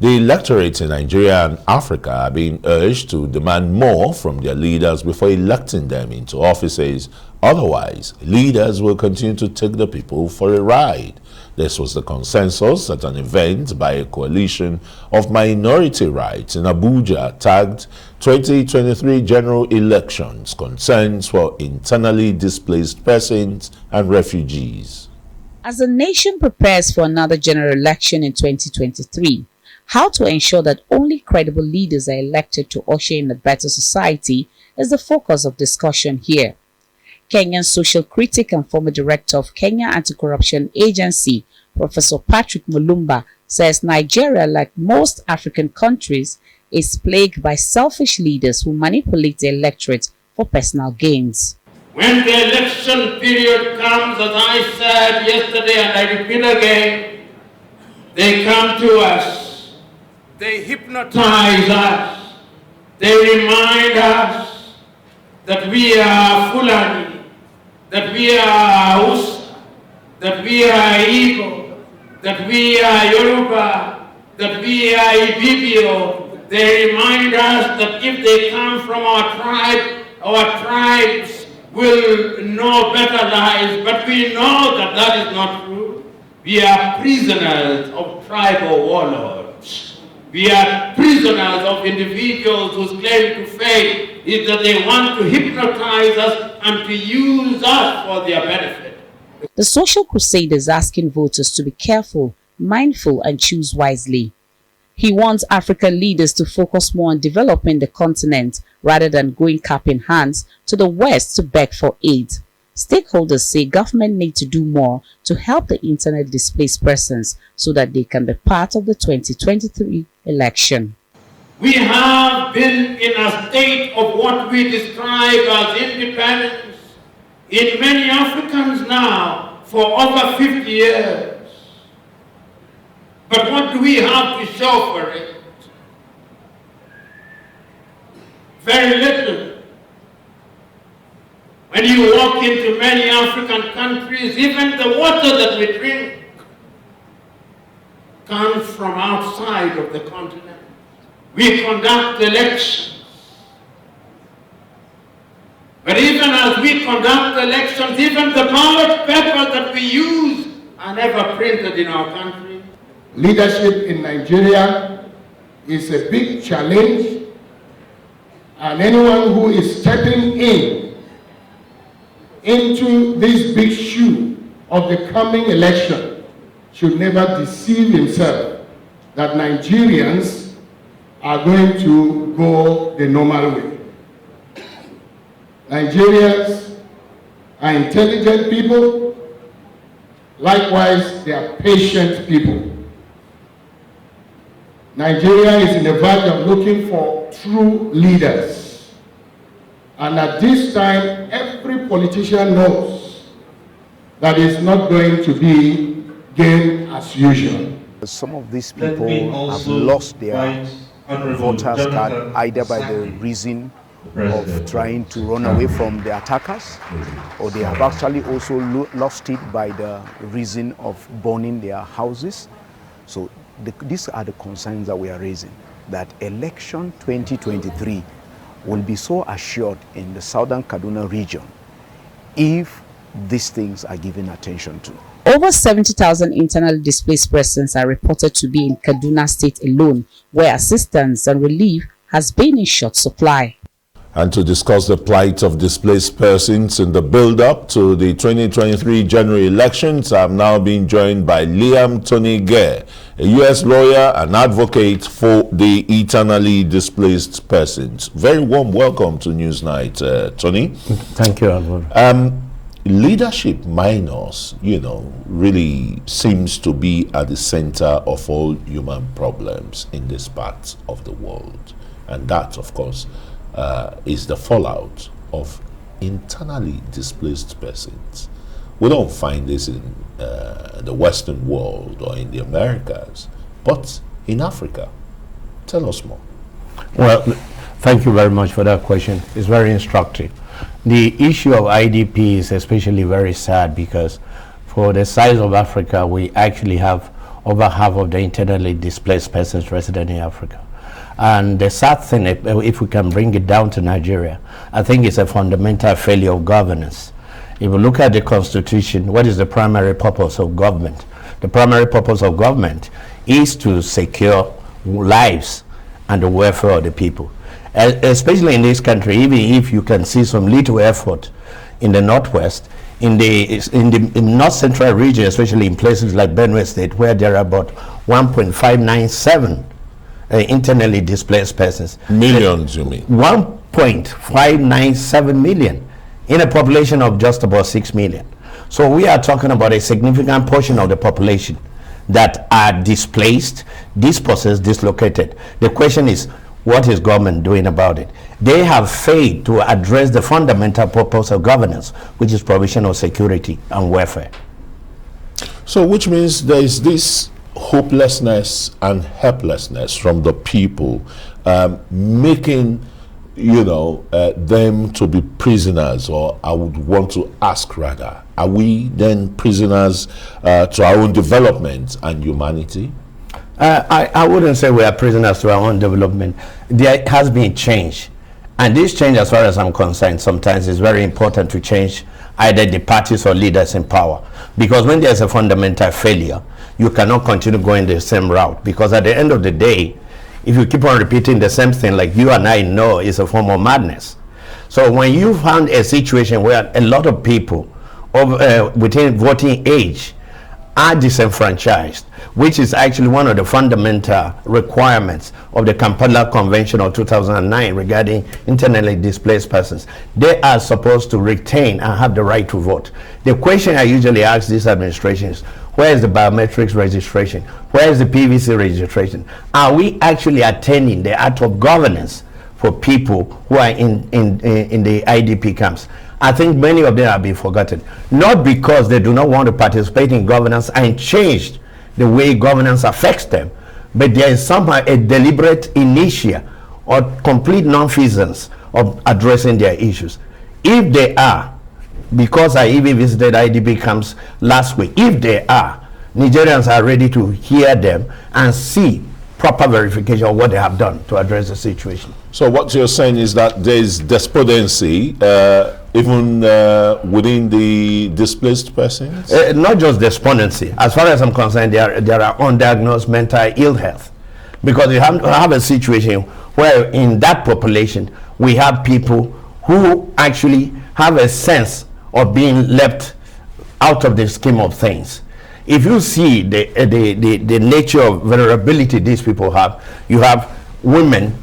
The electorate in Nigeria and Africa are being urged to demand more from their leaders before electing them into offices. Otherwise, leaders will continue to take the people for a ride. This was the consensus at an event by a coalition of minority rights in Abuja tagged 2023 General Elections, Concerns for Internally Displaced Persons and Refugees. As the nation prepares for another general election in 2023, how to ensure that only credible leaders are elected to usher in a better society is the focus of discussion here. Kenyan social critic and former director of Kenya Anti-Corruption Agency, Professor Patrick Mulumba, says Nigeria, like most African countries, is plagued by selfish leaders who manipulate the electorate for personal gains. When the election period comes, as I said yesterday and I repeat again, they come to us. They hypnotize us. They remind us that we are Fulani, that we are Hausa, that we are Igbo, that we are Yoruba, that we are IDPs. They remind us that if they come from our tribes will know better lives, but we know that that is not true. We are prisoners of tribal warlords. We are prisoners of individuals whose claim to fame is that they want to hypnotize us and to use us for their benefit. The social crusade is asking voters to be careful, mindful, and choose wisely. He wants African leaders to focus more on developing the continent rather than going cap in hands to the West to beg for aid. Stakeholders say government need to do more to help the internally displaced persons so that they can be part of the 2023 election. We have been in a state of what we describe as independence in many Africans now for over 50 years. But what do we have to show for it? Very little. When you walk into many African countries, even the water that we drink comes from outside of the continent. We conduct elections. But even as we conduct elections, even the ballot papers that we use are never printed in our country. Leadership in Nigeria is a big challenge, and anyone who is stepping into this big shoe of the coming election should never deceive himself that Nigerians are going to go the normal way. Nigerians are intelligent people. Likewise, they are patient people. Nigeria is in the verge of looking for true leaders. And at this time, every politician knows that it's not going to be game as usual. Some of these people have lost their voters card either by the reason of trying to run away from the attackers, or they have actually also lost it by the reason of burning their houses. So these are the concerns that we are raising, that election 2023 will be so assured in the southern Kaduna region if these things are given attention to. Over 70,000 internally displaced persons are reported to be in Kaduna State alone, where assistance and relief has been in short supply. And to discuss the plight of displaced persons in the build-up to the 2023 general elections, I'm now being joined by Liam Tony Gare, a U.S. lawyer and advocate for the internally displaced persons. Very warm welcome to Newsnight, Tony. Thank you, Alvaro. Leadership minus, really seems to be at the center of all human problems in this part of the world. And that, of course, is the fallout of internally displaced persons. We don't find this in the Western world or in the Americas, but in Africa. Tell us more. Well, thank you very much for that question. It's very instructive. The issue of IDP is especially very sad because for the size of Africa, we actually have over half of the internally displaced persons resident in Africa. And the sad thing, if we can bring it down to Nigeria, I think it's a fundamental failure of governance. If you look at the Constitution, what is the primary purpose of government? The primary purpose of government is to secure lives and the welfare of the people. Especially in this country, even if you can see some little effort in the Northwest, in the North Central region, especially in places like Benue State, where there are about 1.597 internally displaced persons. Millions, you mean? 1.597 million in a population of just about 6 million. So we are talking about a significant portion of the population that are displaced, dispossessed, dislocated. The question is, what is government doing about it? They have failed to address the fundamental purpose of governance, which is provision of security and welfare. So which means there is this hopelessness and helplessness from the people, making them to be prisoners, or I would want to ask rather, are we then prisoners to our own development and humanity? I wouldn't say we are prisoners to our own development. There has been change, and this change, as far as I'm concerned, sometimes is very important to change either the parties or leaders in power, because when there's a fundamental failure, you cannot continue going the same route, because at the end of the day, if you keep on repeating the same thing, like you and I know, is a form of madness. So when you found a situation where a lot of people within voting age are disenfranchised, which is actually one of the fundamental requirements of the Kampala Convention of 2009 regarding internally displaced persons, they are supposed to retain and have the right to vote. The question I usually ask this administration is, where is the biometrics registration? Where is the PVC registration? Are we actually attaining the art of governance for people who are in the IDP camps? I think many of them have been forgotten, not because they do not want to participate in governance and change the way governance affects them, but there is somehow a deliberate inertia or complete nonfeasance of addressing their issues. If they are, because I even visited IDP camps last week, if they are, Nigerians are ready to hear them and see proper verification of what they have done to address the situation. So what you're saying is that there is despondency even within the displaced persons? Not just despondency. As far as I'm concerned, there are undiagnosed mental ill health, because you have a situation where in that population we have people who actually have a sense of being left out of the scheme of things. If you see the nature of vulnerability these people have, you have women,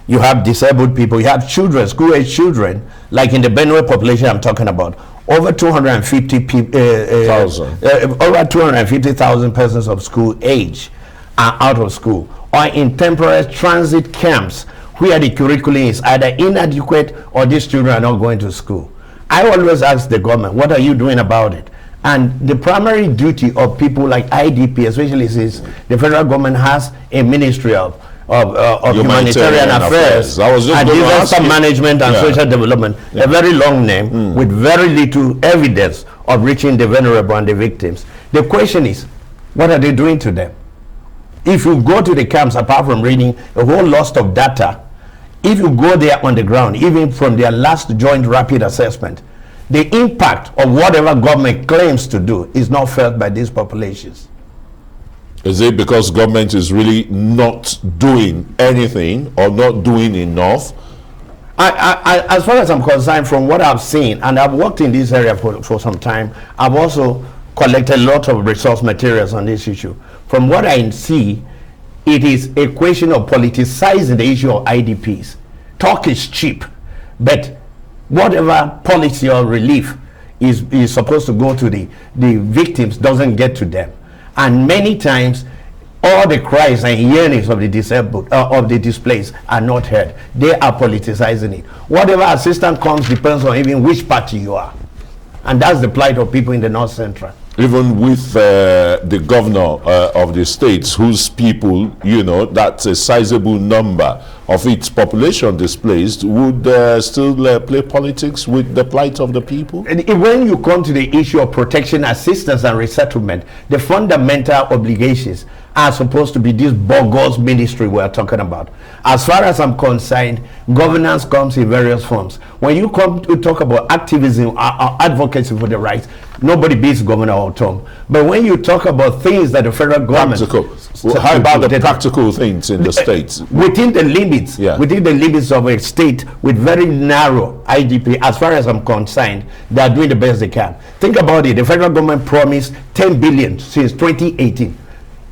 you have disabled people, you have children, school-age children, like in the Benue population I'm talking about, over 250,000 persons of school age are out of school, or in temporary transit camps where the curriculum is either inadequate or these children are not going to school. I always ask the government, what are you doing about it? And the primary duty of people like IDP, especially since the federal government has a ministry of humanitarian affairs and disaster management and social development, a very long name with very little evidence of reaching the vulnerable and the victims. The question is, what are they doing to them? If you go to the camps, apart from reading a whole lot of data, if you go there on the ground, even from their last joint rapid assessment, the impact of whatever government claims to do is not felt by these populations. Is it because government is really not doing anything or not doing enough? As far as I'm concerned, from what I've seen, and I've worked in this area for some time, I've also collected a lot of resource materials on this issue. From what I see, it is a question of politicizing the issue of IDPs. Talk is cheap, but whatever policy or relief is supposed to go to the victims doesn't get to them. And many times, all the cries and yearnings of the disabled, of the displaced are not heard. They are politicizing it. Whatever assistance comes depends on even which party you are. And that's the plight of people in the North Central. even with the governor of the states, whose people, you know, that's a sizable number of its population displaced, would still play politics with the plight of the people? And when you come to the issue of protection, assistance, and resettlement, the fundamental obligations are supposed to be this bogus ministry we are talking about. As far as I'm concerned, governance comes in various forms. When you come to talk about activism or advocacy for the rights, nobody beats Governor Otom. But when you talk about things that the federal government... Well, how about the practical things in the states? Within the limits, within the limits of a state with very narrow IDP, as far as I'm concerned, they are doing the best they can. Think about it. The federal government promised 10 billion since 2018.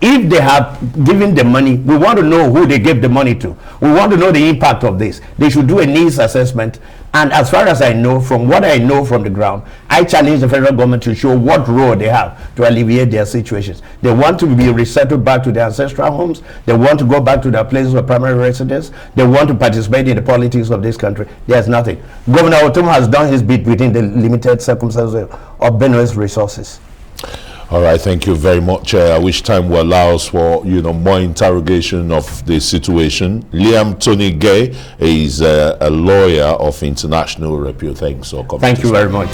If they have given the money, we want to know who they gave the money to. We want to know the impact of this. They should do a needs assessment. And as far as I know, from what I know from the ground, I challenge the federal government to show what role they have to alleviate their situations. They want to be resettled back to their ancestral homes. They want to go back to their places of primary residence. They want to participate in the politics of this country. There's nothing. Governor Otom has done his bit within the limited circumstances of Benue's resources. All right, thank you very much. I wish time will allow us for, you know, more interrogation of the situation. Liam Tony Gay is a lawyer of international repute. Thanks for coming. Thank you very much.